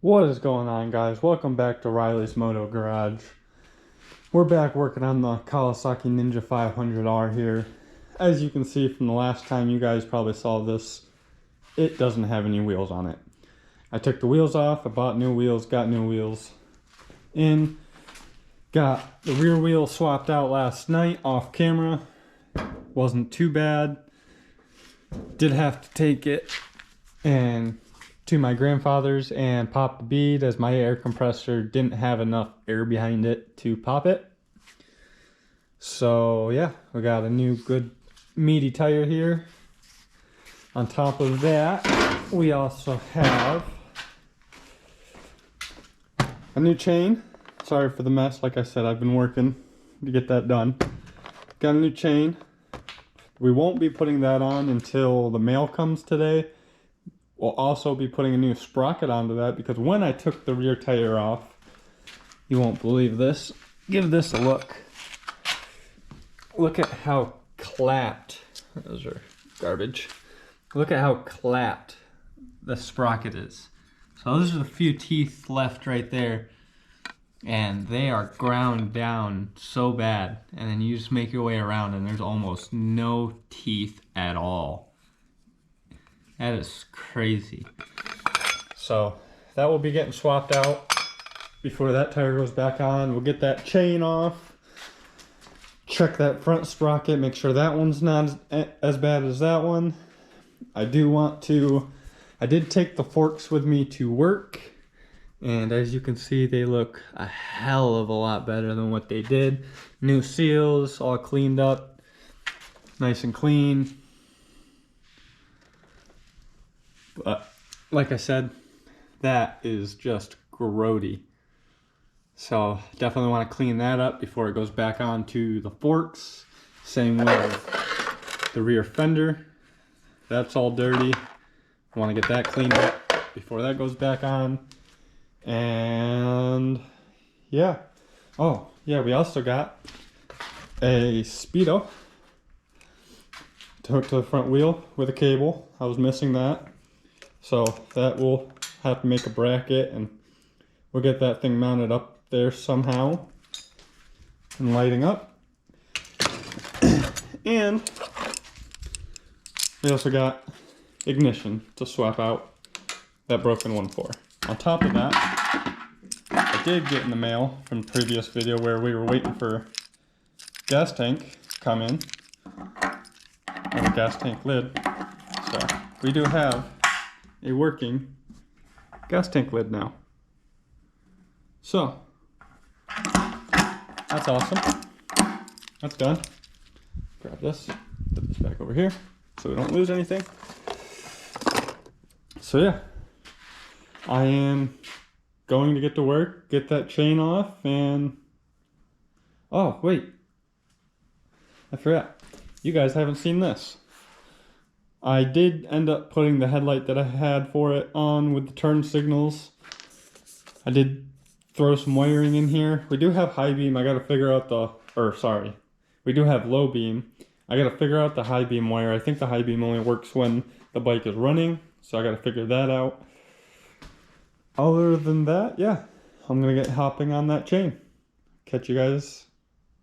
What is going on, guys? Welcome back to Riley's Moto Garage. We're back working on the Kawasaki Ninja 500R here. As you can see from the last time you guys probably saw this, it doesn't have any wheels on it. I took the wheels off, I bought new wheels, got new wheels in, got the rear wheel swapped out last night off camera. Wasn't too bad. Did have to take it and to my grandfather's and pop the bead, as my air compressor didn't have enough air behind it to pop it. So yeah, we got a new good meaty tire here. On top of that, we also have a new chain. Sorry for the mess, like I said, I've been working to get that done. Got a new chain. We won't be putting that on until the mail comes today. We'll also be putting a new sprocket onto that, because when I took the rear tire off, you won't believe this. Give this a look. Look at how clapped, those are garbage. Look at how clapped the sprocket is. So there's a few teeth left right there, and they are ground down so bad. And then you just make your way around and there's almost no teeth at all. That is crazy. So that will be getting swapped out before that tire goes back on. We'll get that chain off, check that front sprocket, make sure that one's not as bad as that one. I did take the forks with me to work, and as you can see, they look a hell of a lot better than what they did. New seals, all cleaned up, nice and clean. But like I said, that is just grody. So definitely want to clean that up before it goes back onto the forks. Same with the rear fender. That's all dirty. I want to get that cleaned up before that goes back on. And yeah. Oh yeah, we also got a Speedo to hook to the front wheel with a cable. I was missing that. So that will have to make a bracket, and we'll get that thing mounted up there somehow and lighting up. And we also got ignition to swap out that broken one for. On top of that, I did get in the mail from the previous video where we were waiting for gas tank to come in, and the gas tank lid. So we do have a working gas tank lid now. So that's awesome. That's done. Grab this, put this back over here so we don't lose anything. So yeah, I am going to get to work, get that chain off, and oh wait, I forgot. You guys haven't seen this. I did end up putting the headlight that I had for it on with the turn signals. I did throw some wiring in here. We do have high beam. I got to figure out we do have low beam. I got to figure out the high beam wire. I think the high beam only works when the bike is running, so I got to figure that out. Other than that, yeah, I'm going to get hopping on that chain. Catch you guys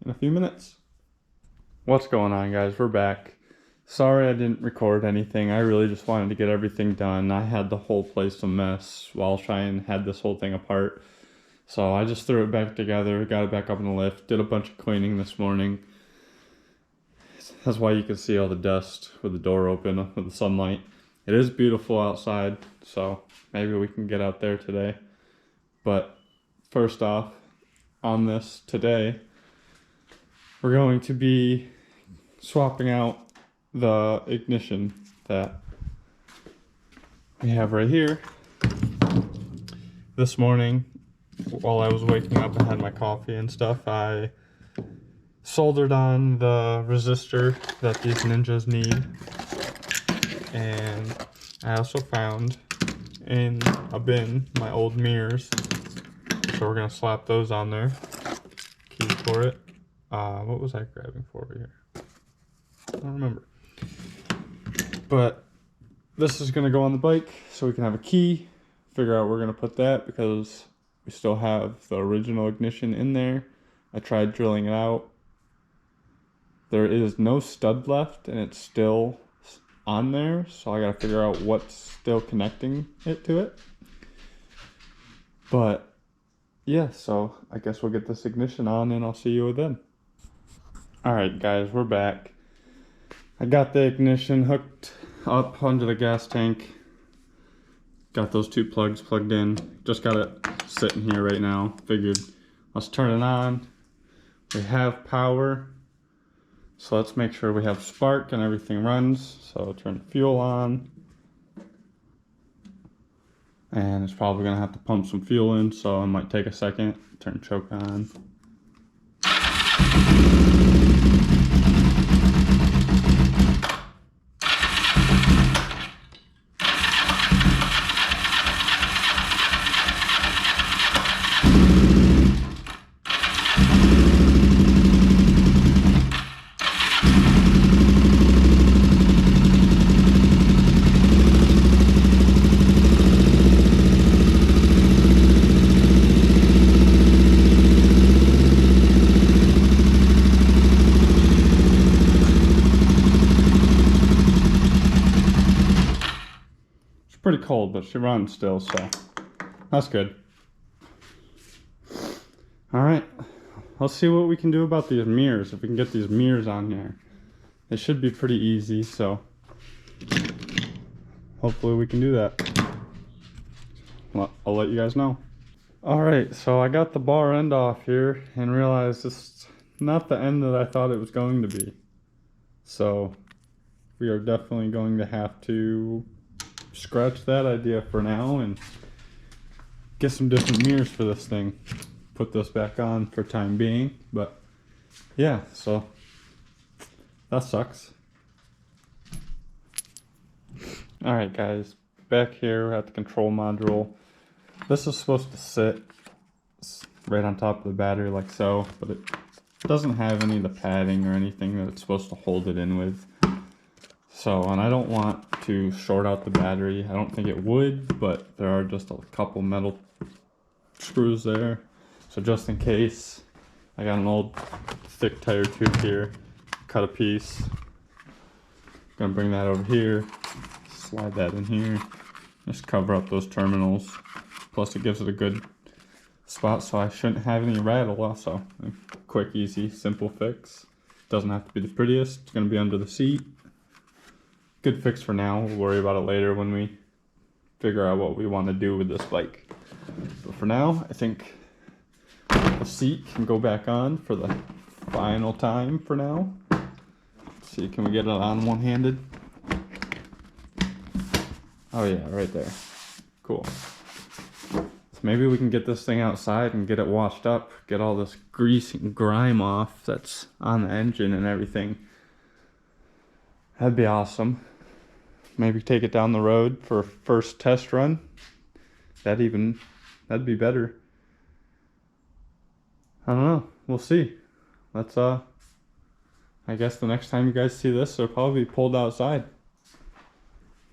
in a few minutes. What's going on, guys? We're back. Sorry I didn't record anything. I really just wanted to get everything done. I had the whole place a mess while trying to had this whole thing apart. So I just threw it back together, got it back up in the lift, did a bunch of cleaning this morning. That's why you can see all the dust with the door open with the sunlight. It is beautiful outside, so maybe we can get out there today. But first off, on this today, we're going to be swapping out the ignition that we have right here. This morning, while I was waking up and had my coffee and stuff, I soldered on the resistor that these Ninjas need. And I also found in a bin my old mirrors. So we're gonna slap those on there. Key for it. What was I grabbing for over here? I don't remember. But this is going to go on the bike so we can have a key figure out where we're gonna put that because we still have the original ignition in there. I tried drilling it out. There is no stud left and it's still on there, so I gotta figure out what's still connecting it to it. But yeah, so I guess we'll get this ignition on and I'll see you then. Alright guys, we're back. I got the ignition hooked up under the gas tank. Got those two plugs plugged in. Just got it sitting here right now. Figured let's turn it on. We have power. So let's make sure we have spark and everything runs. So turn the fuel on. And it's probably gonna have to pump some fuel in, so it might take a second. Turn choke on. Pretty cold, but she runs still, so that's good. All right, let's see what we can do about these mirrors. If we can get these mirrors on there, it should be pretty easy, so hopefully we can do that. Well, I'll let you guys know. All right, so I got the bar end off here and realized it's not the end that I thought it was going to be. So we are definitely going to have to scratch that idea for now and get some different mirrors for this thing. Put this back on for time being, but yeah, so that sucks. All right guys, back here at the control module. This is supposed to sit right on top of the battery like so, but it doesn't have any of the padding or anything that it's supposed to hold it in with. So, and I don't want to short out the battery. I don't think it would, but there are just a couple metal screws there. So just in case, I got an old thick tire tube here. Cut a piece. Gonna bring that over here. Slide that in here. Just cover up those terminals. Plus it gives it a good spot so I shouldn't have any rattle also. A quick, easy, simple fix. Doesn't have to be the prettiest. It's gonna be under the seat. Good fix for now. We'll worry about it later when we figure out what we want to do with this bike. But for now, I think the seat can go back on for the final time for now. Let's see, can we get it on one-handed? Oh yeah, right there. Cool. So maybe we can get this thing outside and get it washed up, get all this grease and grime off that's on the engine and everything. That'd be awesome. Maybe take it down the road for a first test run. That'd be better. I don't know. We'll see. Let's I guess the next time you guys see this, it'll probably be pulled outside.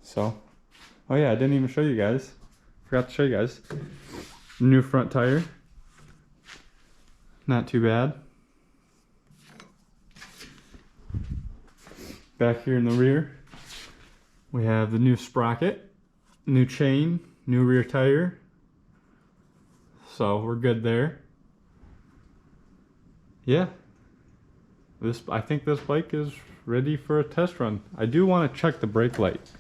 So, oh yeah, I didn't even show you guys. Forgot to show you guys. New front tire. Not too bad. Back here in the rear, we have the new sprocket, new chain, new rear tire. So we're good there. Yeah. I think this bike is ready for a test run. I do want to check the brake light.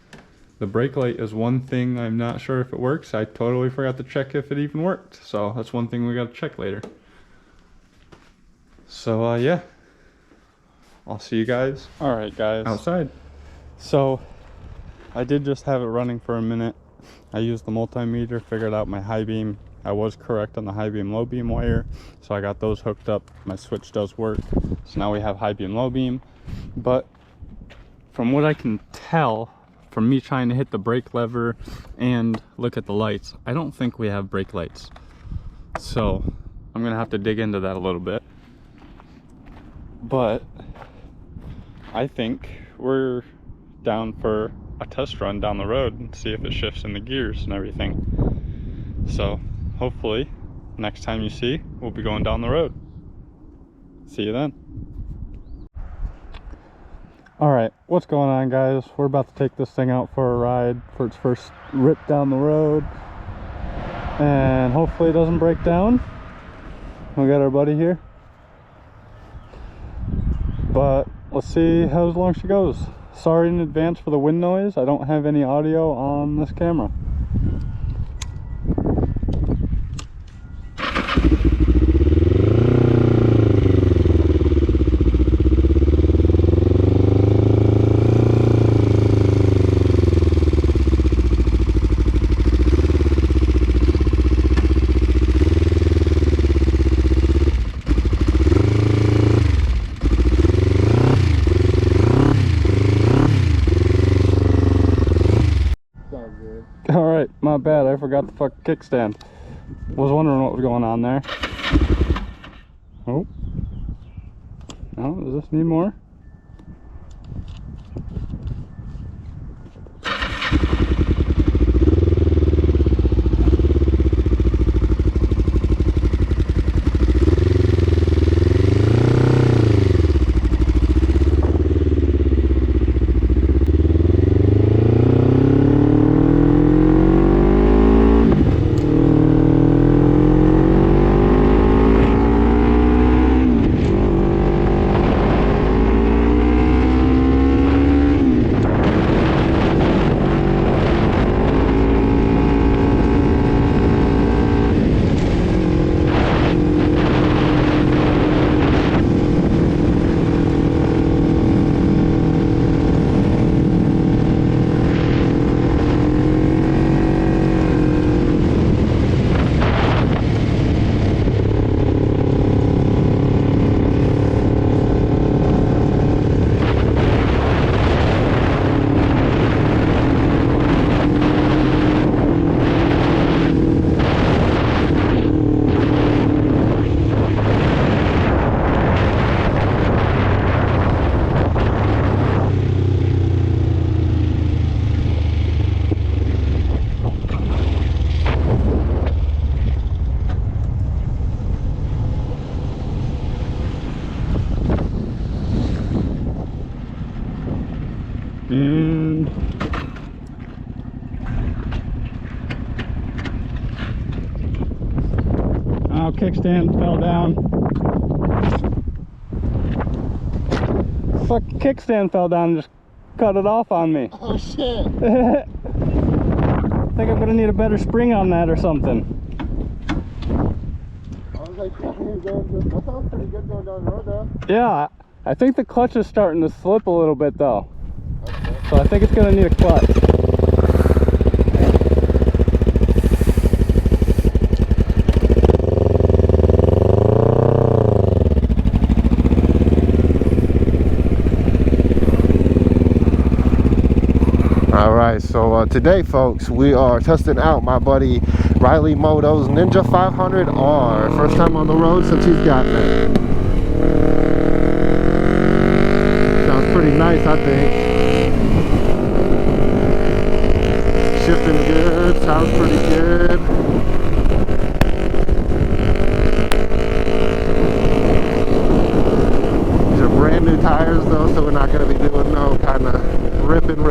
The brake light is one thing I'm not sure if it works. I totally forgot to check if it even worked. So that's one thing we got to check later. So yeah. I'll see you guys. All right, guys. Outside. So, I did just have it running for a minute. I used the multimeter, figured out my high beam. I was correct on the high beam, low beam wire. So I got those hooked up. My switch does work. So now we have high beam, low beam. But from what I can tell, from me trying to hit the brake lever and look at the lights, I don't think we have brake lights. So, I'm gonna have to dig into that a little bit. But I think we're down for a test run down the road and see if it shifts in the gears and everything. So hopefully next time you see, we'll be going down the road. See you then. Alright, what's going on, guys? We're about to take this thing out for a ride for its first rip down the road. And hopefully it doesn't break down. We got our buddy here. But let's see how long she goes. Sorry in advance for the wind noise. I don't have any audio on this camera. Alright, my bad, I forgot the fucking kickstand. Was wondering what was going on there. Oh. No, does this need more? And oh, kickstand fell down. Fuck, kickstand fell down and just cut it off on me. Oh shit. I think I'm gonna need a better spring on that or something. I was like, that sounds pretty good going down the road though. Yeah, I think the clutch is starting to slip a little bit though. Okay. So I think it's gonna need a clutch. Alright, so today folks, we are testing out my buddy Riley Moto's Ninja 500R. First time on the road since he's gotten it. Sounds pretty nice, I think. Shifting good, sounds pretty good. These are brand new tires though, so we're not going to be doing no kind of ripping.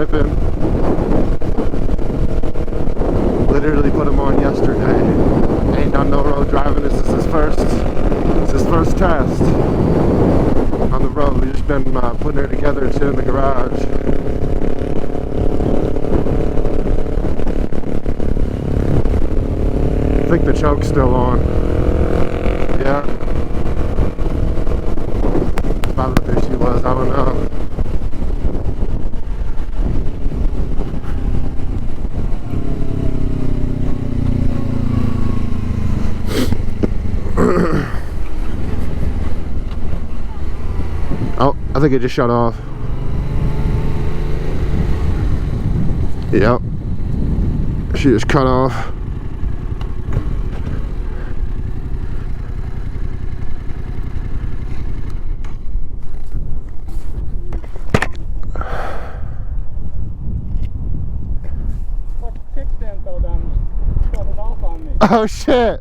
Literally put him on yesterday. Ain't done no road driving. This is his first test on the road. We've just been putting it together too in the garage. I think the choke's still on. Yeah. Probably what the issue was, I don't know. Oh, I think it just shut off. Yep. She just cut off. Kickstand fell down and cut it off on me. Oh shit.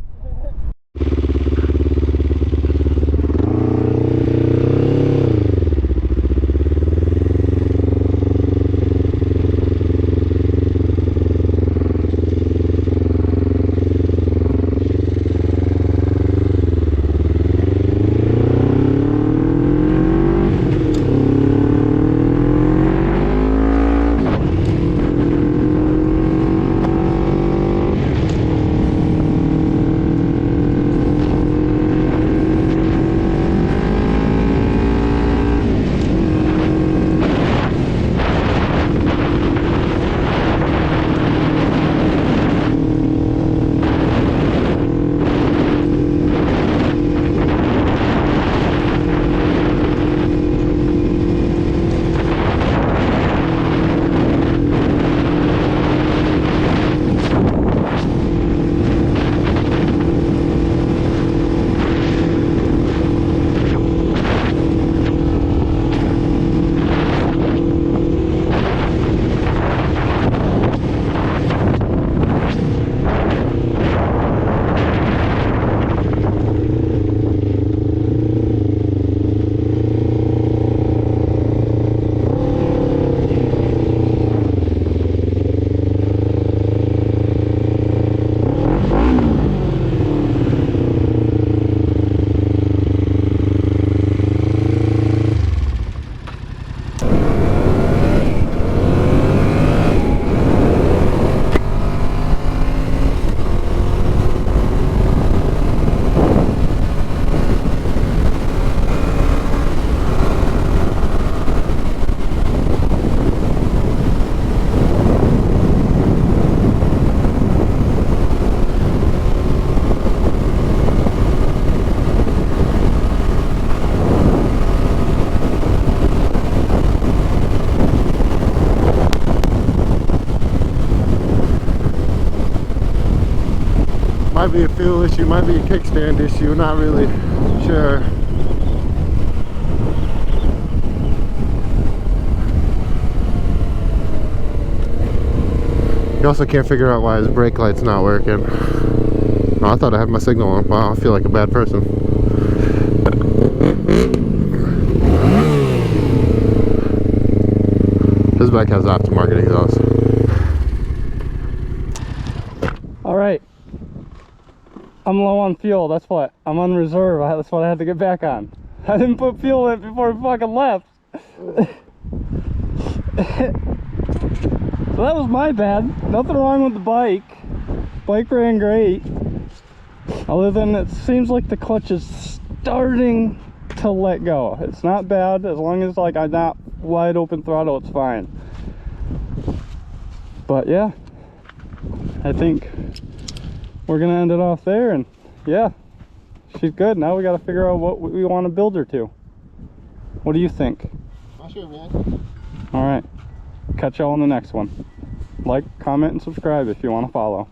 Might be a fuel issue, might be a kickstand issue, not really sure. You also can't figure out why his brake light's not working. Oh, I thought I had my signal on. Wow, I feel like a bad person. This bike has aftermarket exhaust. Alright. I'm low on fuel, that's what. I'm on reserve, that's what I had to get back on. I didn't put fuel in it before we fucking left. So that was my bad. Nothing wrong with the bike. Bike ran great. Other than it seems like the clutch is starting to let go. It's not bad, as long as like I'm not wide open throttle, it's fine. But yeah, I think we're gonna end it off there, and yeah, she's good. Now we gotta figure out what we want to build her to. What do you think? Not sure, man. All right, catch y'all on the next one. Like, comment, and subscribe if you want to follow.